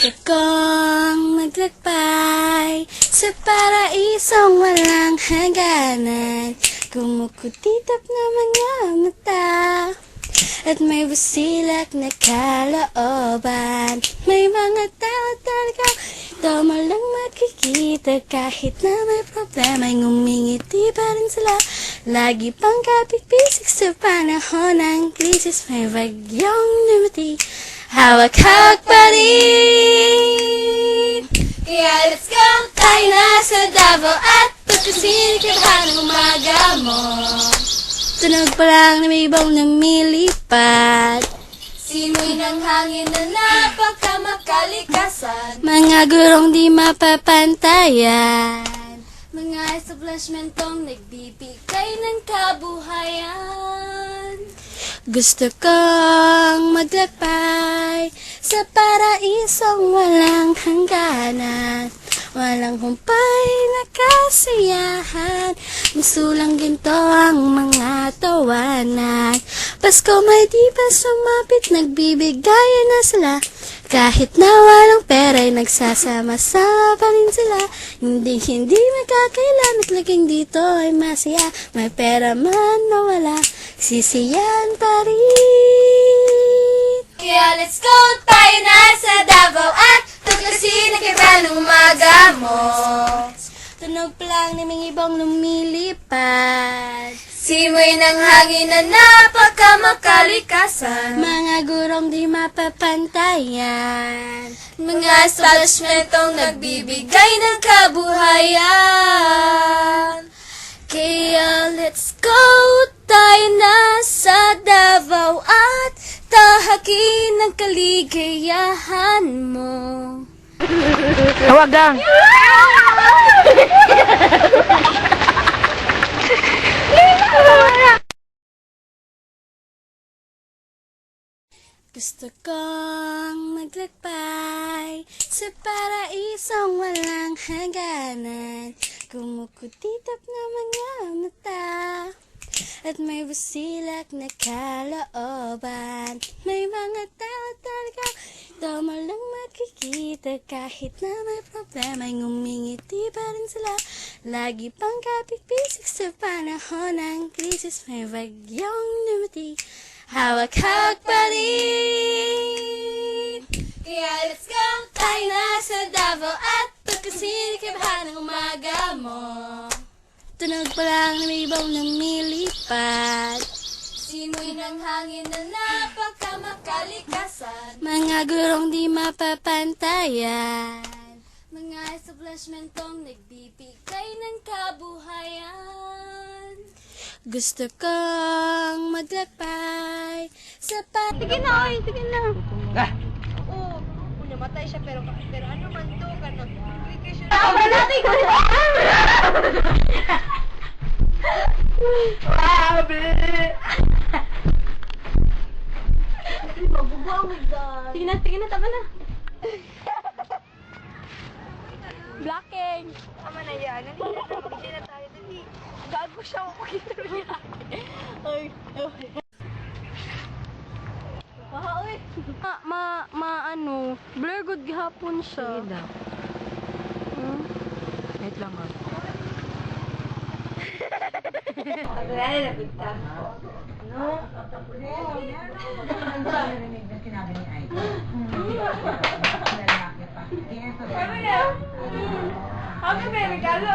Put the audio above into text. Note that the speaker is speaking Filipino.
Gusto kong maglakbay sa paraisong walang hangganan. Kumukutitap na mga mata at may busilak na kalooban. May mga tao talaga ito mo lang makikita. Kahit na may problema ay ngumingiti pa rin sila. Lagi pang kapit-bisik sa panahon ng krisis. May bagyong dumati, hawak-hawak pa rin. Kaya let's go! Tayo na sa Davao at pagkasinikip ng umaga mo. Tunog pa lang na may ibang lumilipad. Simoy ng hangin na napakamakalikasan. Mga gurong di mapapantayan. Mga establishmentong nagbibigay ng kabuhayan. Gusto kong maglakbay sa paraisong walang hangganan. Walang humpay na kasiyahan. Gusto lang ginto ang mga tawanan. Pasko may di pa sumapit, nagbibigayan na sila. Kahit na walang pera'y nagsasama-sama pa rin sila. Hindi magkakailan at laging dito ay masaya. May pera man na wala, sisiyan pa rin. Kaya let's go! Tayo na sa Davao at tuklasin ang kiba ng umaga mo. Tunog pa lang na may ibang lumilipad. Simoy ng hangin na napakamakalikasan. Mga gurong di mapapantayan. Mga establishmentong nagbibigay ng kabuhayan. Kaya let's go! Tayo na sa Davao at tahakin ang kaligayahan mo. Tawagang! Gusto kong maglakbay sa paraisong walang hangganan. Kumukutitap na mga mata at may busilak na kalooban. May mga tao talaga ito mo lang makikita. Kahit na may problema ay ngumingiti pa rin sila. Lagi pang kapit-bisik sa panahon ng krisis. May bagyong dumati, hawak-hawak pa rin. Kaya let's go! Tayo na sa Davao at pagkasinikip ng umaga mo. Tunog pa lang na may ibang lumilipad. Simoy ng hangin na napakamakalikasan. Mga gurong di mapapantayan. Mga establishmentong nagbibigay ng kabuhayan. Gusto kong maglakbay sa Sige na, oy! Sige na! Oo, namatay siya pero ano man to, gano'n. Application Tama natin! Sige na, tama na. Blocking! Tama na yan. Hindi na tayo. Dali. Gago siya ako pag-interview. Ay. Baha, oy! Ano, blur good gihapon siya. Sige daw. Wait lang ako. Paglalala na pinta. No? Sinabi ni Aiko. Tama na. Ako may regalo.